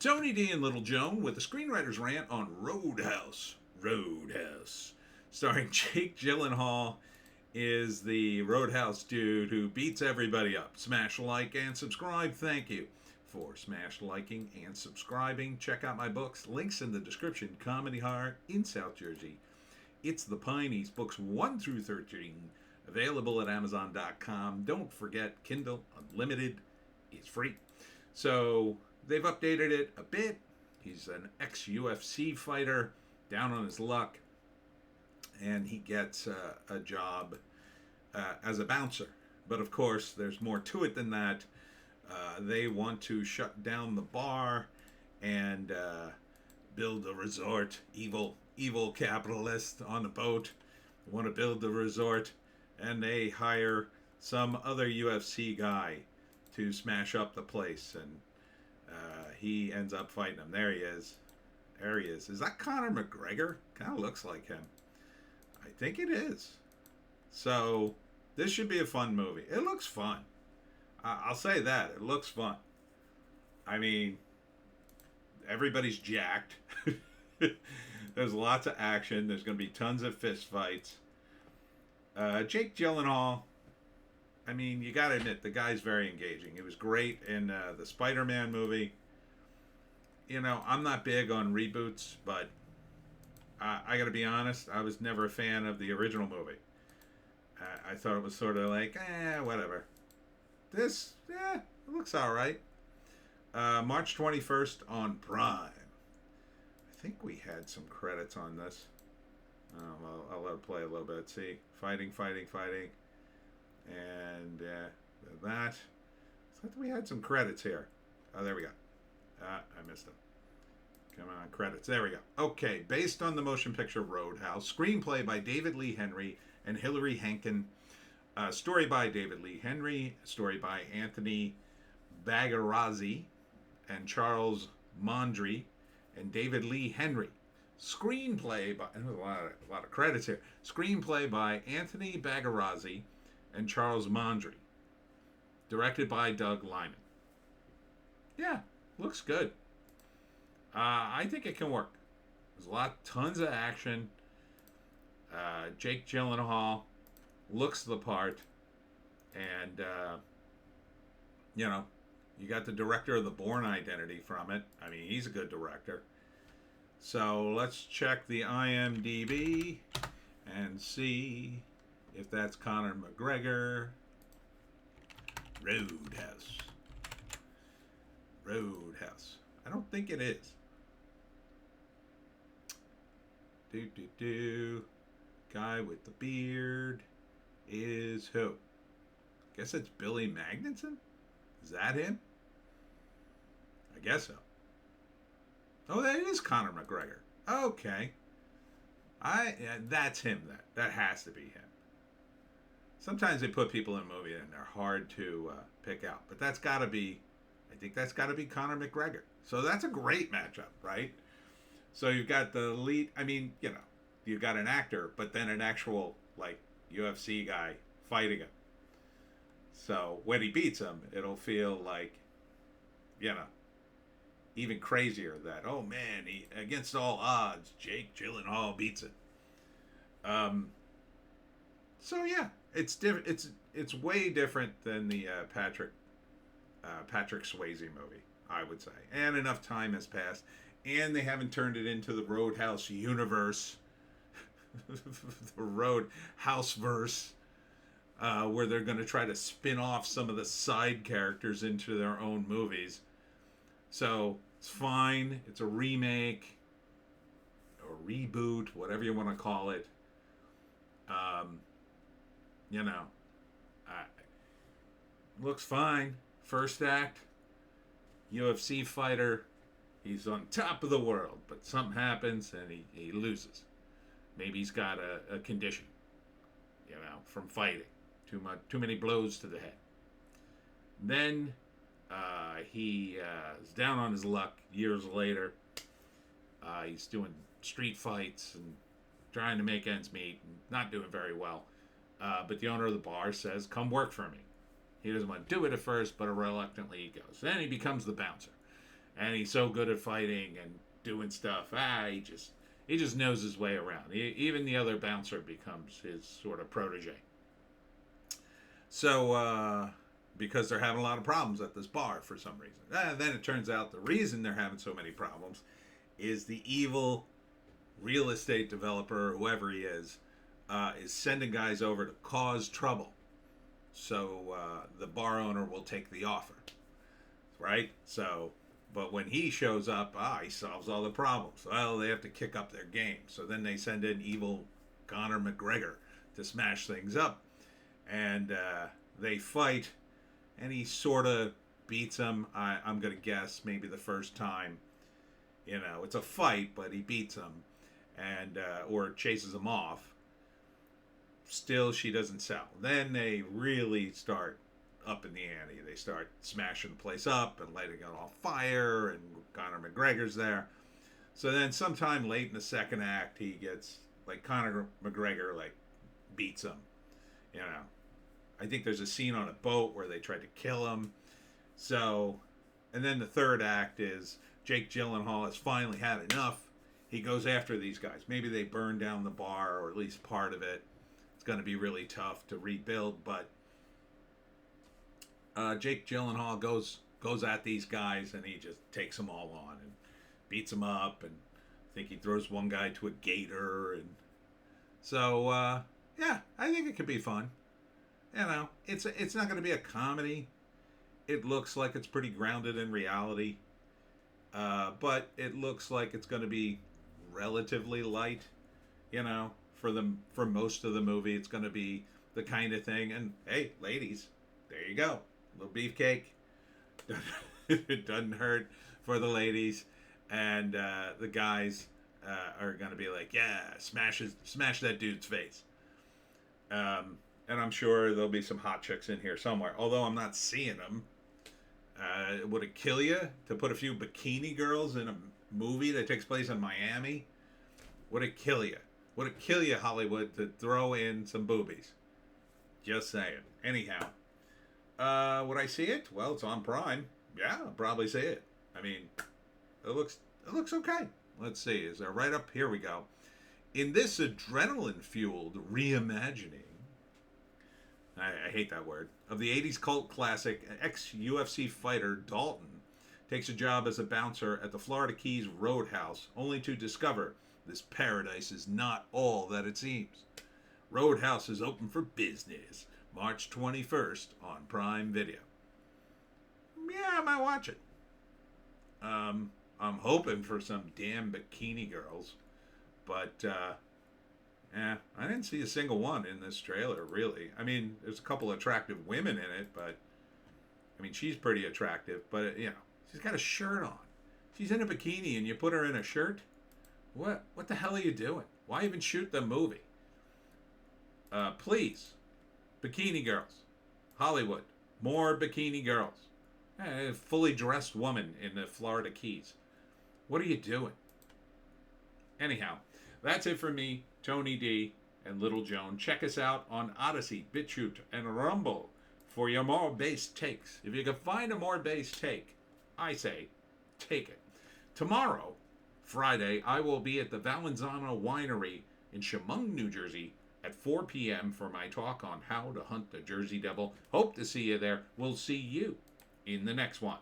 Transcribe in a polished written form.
Tony D and Little Joan with a screenwriter's rant on Roadhouse. Roadhouse. Starring Jake Gyllenhaal is the Roadhouse dude who beats everybody up. Smash like and subscribe. Thank you for smash liking and subscribing. Check out my books. Links in the description. Comedy Heart in South Jersey. It's the Pineys, books 1 through 13. Available at Amazon.com. Don't forget, Kindle Unlimited is free. So they've updated it a bit. He's an ex-UFC fighter, down on his luck, and he gets a job as a bouncer. But of course, there's more to it than that. They want to shut down the bar and build a resort. Evil capitalists on a boat want to build the resort, and they hire some other UFC guy to smash up the place, and he ends up fighting him. There he is. There he is. Is that Conor McGregor? Kind of looks like him. I think it is. So this should be a fun movie. It looks fun. I'll say that. It looks fun. I mean, everybody's jacked. There's lots of action. There's going to be tons of fist fights. Jake Gyllenhaal, I mean, you got to admit, the guy's very engaging. He was great in the Spider-Man movie. You know, I'm not big on reboots, but I got to be honest, I was never a fan of the original movie. I thought it was sort of like, whatever. This, it looks all right. March 21st on Prime. I think we had some credits on this. Well, I'll let it play a little bit. See, fighting. And that. I thought we had some credits here. Oh, there we go. I missed them. Come on, credits. There we go. Okay, based on the motion picture Roadhouse. Screenplay by David Lee Henry and Hilary Hankin. Story by David Lee Henry. Story by Anthony Bagarazzi and Charles Mondry and David Lee Henry. Screenplay by, and there's a lot of credits here. Screenplay by Anthony Bagarazzi and Charles Mondry. Directed by Doug Liman. Yeah, looks good. I think it can work. There's tons of action. Jake Gyllenhaal looks the part, and you know, you got the director of The Bourne Identity from it. I mean, he's a good director. So let's check the IMDb and see if that's Conor McGregor. Roadhouse. I don't think it is. Guy with the beard is who? Guess it's Billy Magnuson? Is that him? I guess so. Oh, that is Conor McGregor. Okay. That's him then. That has to be him. Sometimes they put people in a movie and they're hard to pick out. But I think that's got to be Conor McGregor. So that's a great matchup, right? So you've got the lead, I mean, you know, you've got an actor, but then an actual, like, UFC guy fighting him. So when he beats him, it'll feel like, you know, even crazier that, oh man, he, against all odds, Jake Gyllenhaal beats it. So yeah, it's different. It's way different than the Patrick Swayze movie, I would say. And enough time has passed, and they haven't turned it into the Roadhouse universe, the Roadhouse verse, where they're going to try to spin off some of the side characters into their own movies. So it's fine. It's a remake or reboot, whatever you want to call it. You know, looks fine. First act, UFC fighter. He's on top of the world, but something happens and he loses. Maybe he's got a condition, you know, from fighting. Too many blows to the head. Then he is down on his luck years later. He's doing street fights and trying to make ends meet and not doing very well. But the owner of the bar says, come work for me. He doesn't want to do it at first, but reluctantly he goes. Then he becomes the bouncer. and he's so good at fighting and doing stuff. He just knows his way around. Even the other bouncer becomes his sort of protege. So, because they're having a lot of problems at this bar for some reason. Then it turns out the reason they're having so many problems is the evil real estate developer, whoever he is sending guys over to cause trouble. So the bar owner will take the offer, right? So, but when he shows up, he solves all the problems. Well, they have to kick up their game. So then they send in evil Conor McGregor to smash things up. And they fight, and he sort of beats him. I'm going to guess maybe the first time. You know, it's a fight, but he beats him, and or chases him off. Still, she doesn't sell. Then they really start up in the ante. They start smashing the place up and lighting it on fire, and Conor McGregor's there. So then sometime late in the second act, he gets, like, Conor McGregor, like, beats him. You know, I think there's a scene on a boat where they try to kill him. So, and then the third act is Jake Gyllenhaal has finally had enough. He goes after these guys. Maybe they burn down the bar, or at least part of it. It's going to be really tough to rebuild, but Jake Gyllenhaal goes at these guys, and he just takes them all on and beats them up, and I think he throws one guy to a gator, and so yeah, I think it could be fun. You know, it's not going to be a comedy. It looks like it's pretty grounded in reality, but it looks like it's going to be relatively light. You know, for most of the movie, it's going to be the kind of thing. And hey, ladies, there you go, a little beefcake. It doesn't hurt for the ladies, and the guys are going to be like, yeah, smash that dude's face. And I'm sure there'll be some hot chicks in here somewhere, although I'm not seeing them. Would it kill you to put a few bikini girls in a movie that takes place in Miami? Would it kill you? Would it kill you, Hollywood, to throw in some boobies? Just saying. Anyhow, would I see it? Well, it's on Prime. Yeah, I'll probably see it. I mean, it looks okay. Let's see. Is there right up? Here we go. In this adrenaline-fueled reimagining, I hate that word, of the 80s cult classic, ex-UFC fighter Dalton takes a job as a bouncer at the Florida Keys Roadhouse, only to discover this paradise is not all that it seems. Roadhouse is open for business, March 21st on Prime Video. Yeah, I might watch it. I'm hoping for some damn bikini girls, but I didn't see a single one in this trailer, really. I mean, there's a couple attractive women in it, but I mean, she's pretty attractive, but you know, she's got a shirt on. She's in a bikini, and you put her in a shirt. What the hell are you doing? Why even shoot the movie? Please, bikini girls, Hollywood, more bikini girls. A fully dressed woman in the Florida Keys. What are you doing? Anyhow, that's it for me, Tony D, and Little Joan. Check us out on Odysee, Bitchute, and Rumble for your more base takes. If you can find a more base take, I say, take it. Tomorrow, Friday, I will be at the Valenzano Winery in Chemung, New Jersey at 4 p.m. for my talk on how to hunt the Jersey Devil. Hope to see you there. We'll see you in the next one.